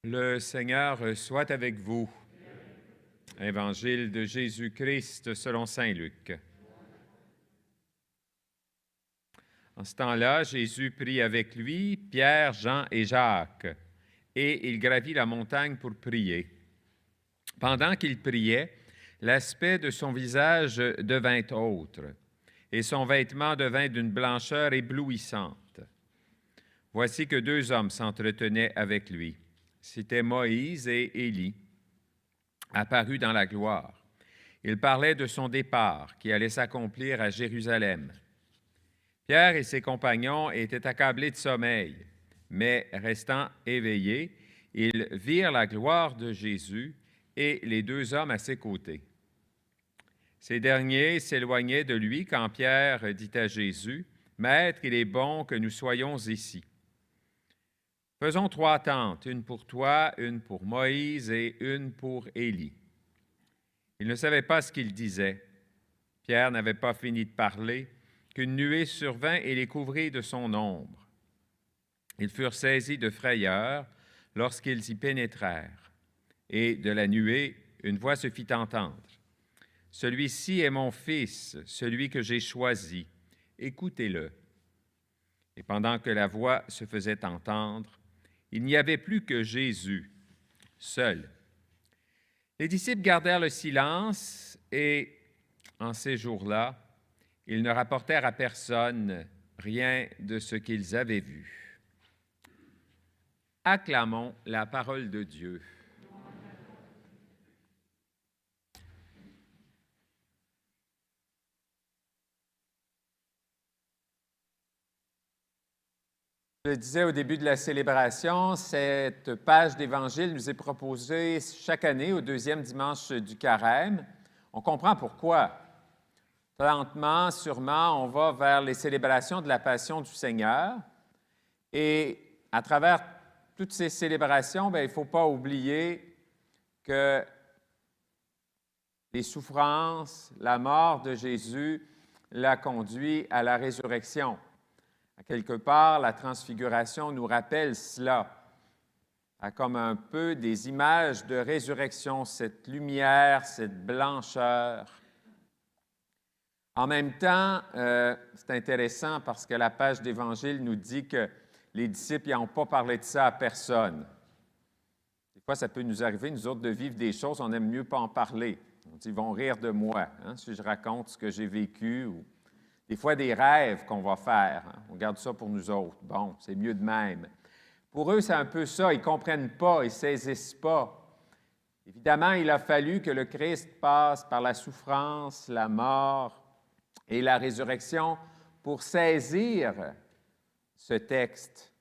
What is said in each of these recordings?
Le Seigneur soit avec vous. Évangile de Jésus-Christ selon saint Luc. En ce temps-là, Jésus prit avec lui Pierre, Jean et Jacques, et il gravit la montagne pour prier. Pendant qu'il priait, l'aspect de son visage devint autre, et son vêtement devint d'une blancheur éblouissante. Voici que deux hommes s'entretenaient avec lui. C'étaient Moïse et Élie, apparus dans la gloire. Ils parlaient de son départ qui allait s'accomplir à Jérusalem. Pierre et ses compagnons étaient accablés de sommeil, mais restant éveillés, ils virent la gloire de Jésus et les deux hommes à ses côtés. Ces derniers s'éloignaient de lui quand Pierre dit à Jésus, « Maître, il est bon que nous soyons ici. Faisons 3 tentes, une pour toi, une pour Moïse et une pour Élie. » Il ne savait pas ce qu'il disait. Pierre n'avait pas fini de parler qu'une nuée survint et les couvrit de son ombre. Ils furent saisis de frayeur lorsqu'ils y pénétrèrent. Et de la nuée, une voix se fit entendre. « Celui-ci est mon Fils, celui que j'ai choisi. Écoutez-le. » Et pendant que la voix se faisait entendre, il n'y avait plus que Jésus, seul. Les disciples gardèrent le silence et, en ces jours-là, ils ne rapportèrent à personne rien de ce qu'ils avaient vu. Acclamons la parole de Dieu. Je le disais au début de la célébration, cette page d'Évangile nous est proposée chaque année au 2e dimanche du Carême. On comprend pourquoi. Lentement, sûrement, on va vers les célébrations de la Passion du Seigneur. Et à travers toutes ces célébrations, il ne faut pas oublier que les souffrances, la mort de Jésus l'a conduit à la résurrection. À quelque part, la transfiguration nous rappelle cela, comme un peu des images de résurrection, cette lumière, cette blancheur. En même temps, c'est intéressant parce que la page d'Évangile nous dit que les disciples n'ont pas parlé de ça à personne. Des fois, ça peut nous arriver, nous autres, de vivre des choses, on aime mieux pas en parler. On dit, ils vont rire de moi, si je raconte ce que j'ai vécu ou des fois, des rêves qu'on va faire. On garde ça pour nous autres. Bon, c'est mieux de même. Pour eux, c'est un peu ça. Ils ne comprennent pas, ils ne saisissent pas. Évidemment, il a fallu que le Christ passe par la souffrance, la mort et la résurrection pour saisir ce texte,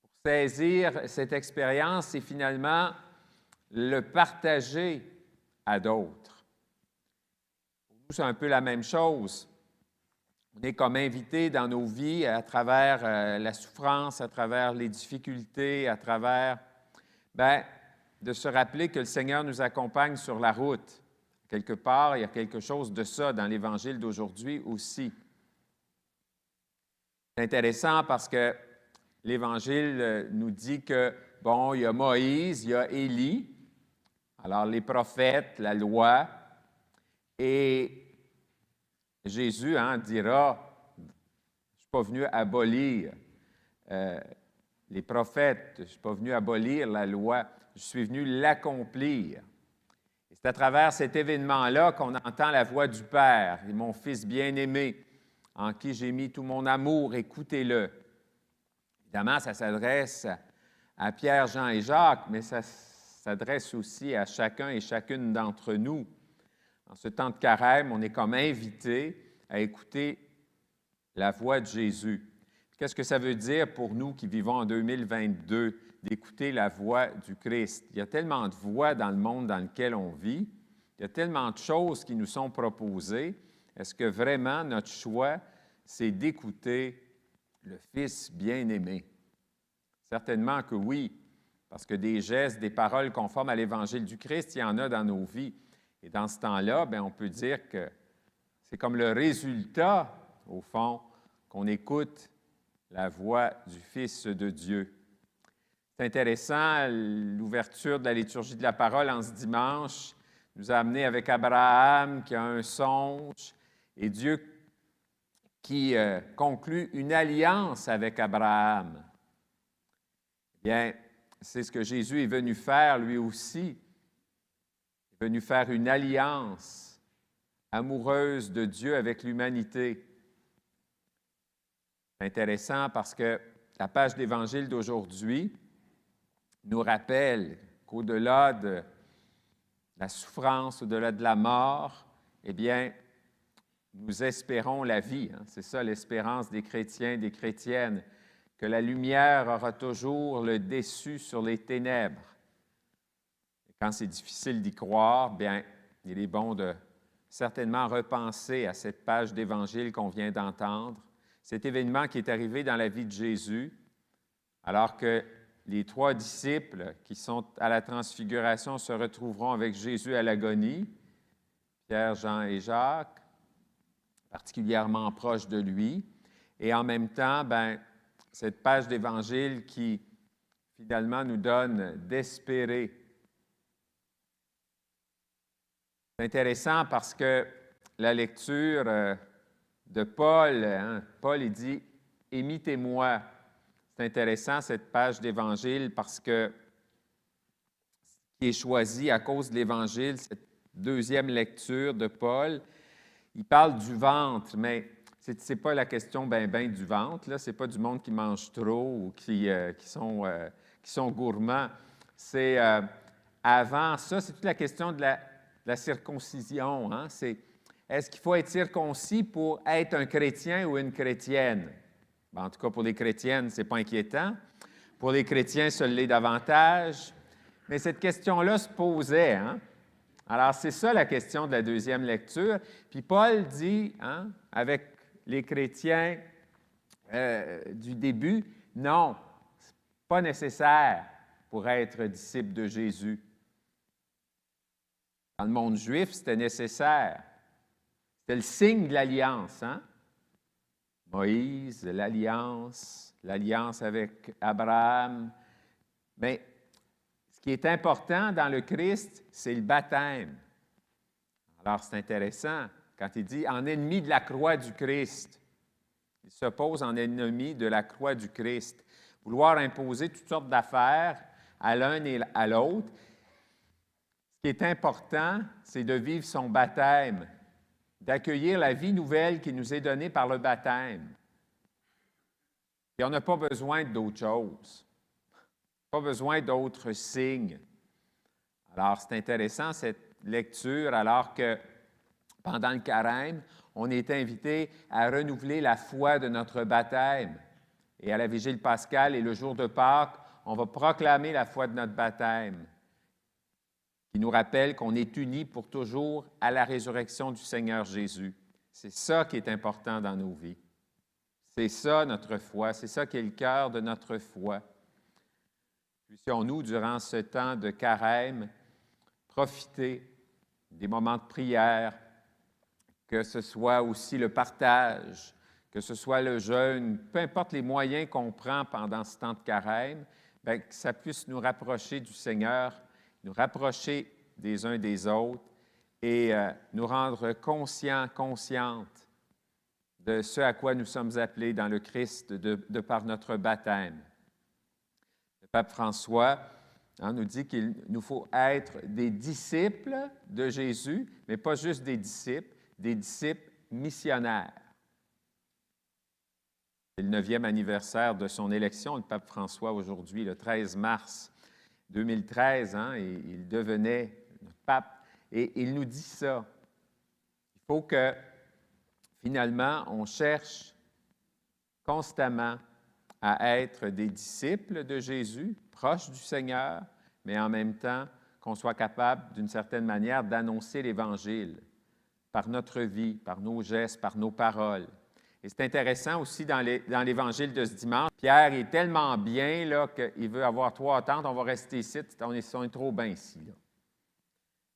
pour saisir cette expérience et finalement le partager à d'autres. Pour nous, c'est un peu la même chose. On est comme invités dans nos vies à travers la souffrance, à travers les difficultés, à travers, de se rappeler que le Seigneur nous accompagne sur la route. Quelque part, il y a quelque chose de ça dans l'Évangile d'aujourd'hui aussi. C'est intéressant parce que l'Évangile nous dit que, il y a Moïse, il y a Élie, alors les prophètes, la loi, et Jésus dira, je ne suis pas venu abolir les prophètes, je ne suis pas venu abolir la loi, je suis venu l'accomplir. Et c'est à travers cet événement-là qu'on entend la voix du Père, et mon Fils bien-aimé, en qui j'ai mis tout mon amour, écoutez-le. Évidemment, ça s'adresse à Pierre, Jean et Jacques, mais ça s'adresse aussi à chacun et chacune d'entre nous. En ce temps de carême, on est comme invité à écouter la voix de Jésus. Qu'est-ce que ça veut dire pour nous qui vivons en 2022 d'écouter la voix du Christ? Il y a tellement de voix dans le monde dans lequel on vit. Il y a tellement de choses qui nous sont proposées. Est-ce que vraiment notre choix, c'est d'écouter le Fils bien-aimé? Certainement que oui, parce que des gestes, des paroles conformes à l'Évangile du Christ, il y en a dans nos vies. Et dans ce temps-là, on peut dire que c'est comme le résultat, au fond, qu'on écoute la voix du Fils de Dieu. C'est intéressant, l'ouverture de la liturgie de la parole en ce dimanche nous a amené avec Abraham qui a un songe et Dieu qui conclut une alliance avec Abraham. Bien, c'est ce que Jésus est venu faire lui aussi. Il est venu faire une alliance amoureuse de Dieu avec l'humanité. C'est intéressant parce que la page de l'Évangile d'aujourd'hui nous rappelle qu'au-delà de la souffrance, au-delà de la mort, eh bien, nous espérons la vie. Hein? C'est ça l'espérance des chrétiens et des chrétiennes, que la lumière aura toujours le dessus sur les ténèbres. Et quand c'est difficile d'y croire, bien, il est bon de certainement repenser à cette page d'Évangile qu'on vient d'entendre, cet événement qui est arrivé dans la vie de Jésus, alors que les 3 disciples qui sont à la transfiguration se retrouveront avec Jésus à l'agonie, Pierre, Jean et Jacques, particulièrement proches de lui, et en même temps, bien, cette page d'Évangile qui finalement nous donne d'espérer. C'est intéressant parce que la lecture de Paul, hein, Paul il dit « Imitez-moi ». C'est intéressant cette page d'Évangile parce que ce qui est choisi à cause de l'Évangile, cette deuxième lecture de Paul, il parle du ventre, mais ce n'est pas la question ben du ventre, ce n'est pas du monde qui mange trop ou qui sont gourmands. C'est avant ça, c'est toute la question de la circoncision. Hein? Est-ce qu'il faut être circoncis pour être un chrétien ou une chrétienne? Ben, en tout cas, pour les chrétiennes, ce n'est pas inquiétant. Pour les chrétiens, ça l'est davantage. Mais cette question-là se posait. Hein? Alors, c'est ça la question de la deuxième lecture. Puis Paul dit, hein, avec les chrétiens du début, non, ce n'est pas nécessaire pour être disciple de Jésus. Dans le monde juif, c'était nécessaire. C'était le signe de l'alliance. Hein? Moïse, l'alliance avec Abraham. Mais ce qui est important dans le Christ, c'est le baptême. Alors, c'est intéressant quand il dit « en ennemi de la croix du Christ ». Il s'oppose en ennemi de la croix du Christ. Vouloir imposer toutes sortes d'affaires à l'un et à l'autre. Ce qui est important, c'est de vivre son baptême, d'accueillir la vie nouvelle qui nous est donnée par le baptême. Et on n'a pas besoin d'autre chose, pas besoin d'autres signes. Alors, c'est intéressant cette lecture, alors que pendant le carême, on est invité à renouveler la foi de notre baptême. Et à la Vigile pascale et le jour de Pâques, on va proclamer la foi de notre baptême, qui nous rappelle qu'on est unis pour toujours à la résurrection du Seigneur Jésus. C'est ça qui est important dans nos vies. C'est ça notre foi, c'est ça qui est le cœur de notre foi. Puissions-nous, durant ce temps de carême, profiter des moments de prière, que ce soit aussi le partage, que ce soit le jeûne, peu importe les moyens qu'on prend pendant ce temps de carême, bien, que ça puisse nous rapprocher du Seigneur, nous rapprocher des uns des autres et nous rendre conscients, conscientes de ce à quoi nous sommes appelés dans le Christ de par notre baptême. Le pape François nous dit qu'il nous faut être des disciples de Jésus, mais pas juste des disciples missionnaires. C'est le 9e anniversaire de son élection, le pape François, aujourd'hui, le 13 mars 2013, et il devenait notre pape. Et il nous dit ça. Il faut que, finalement, on cherche constamment à être des disciples de Jésus, proches du Seigneur, mais en même temps qu'on soit capable, d'une certaine manière, d'annoncer l'Évangile par notre vie, par nos gestes, par nos paroles. Et c'est intéressant aussi dans l'Évangile de ce dimanche. Pierre est tellement bien là, qu'il veut avoir 3 tentes, on va rester ici, on est trop bien ici. Là.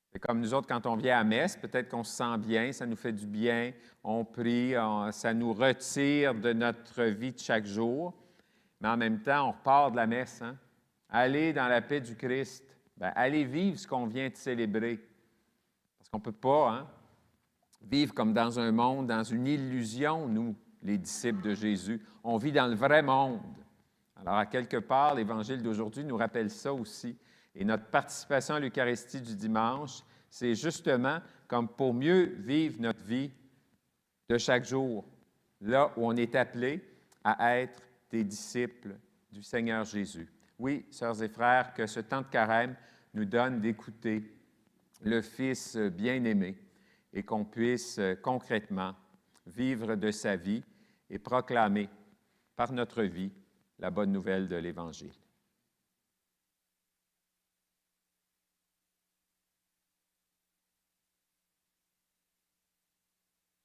C'est comme nous autres, quand on vient à messe, peut-être qu'on se sent bien, ça nous fait du bien, on prie, ça nous retire de notre vie de chaque jour, mais en même temps, on repart de la messe aller dans la paix du Christ, bien, allez vivre ce qu'on vient de célébrer. Parce qu'on ne peut pas vivre comme dans un monde, dans une illusion, nous, les disciples de Jésus. On vit dans le vrai monde. Alors, à quelque part, l'Évangile d'aujourd'hui nous rappelle ça aussi. Et notre participation à l'Eucharistie du dimanche, c'est justement comme pour mieux vivre notre vie de chaque jour, là où on est appelé à être des disciples du Seigneur Jésus. Oui, sœurs et frères, que ce temps de carême nous donne d'écouter le Fils bien-aimé et qu'on puisse concrètement vivre de sa vie et proclamer par notre vie la bonne nouvelle de l'Évangile.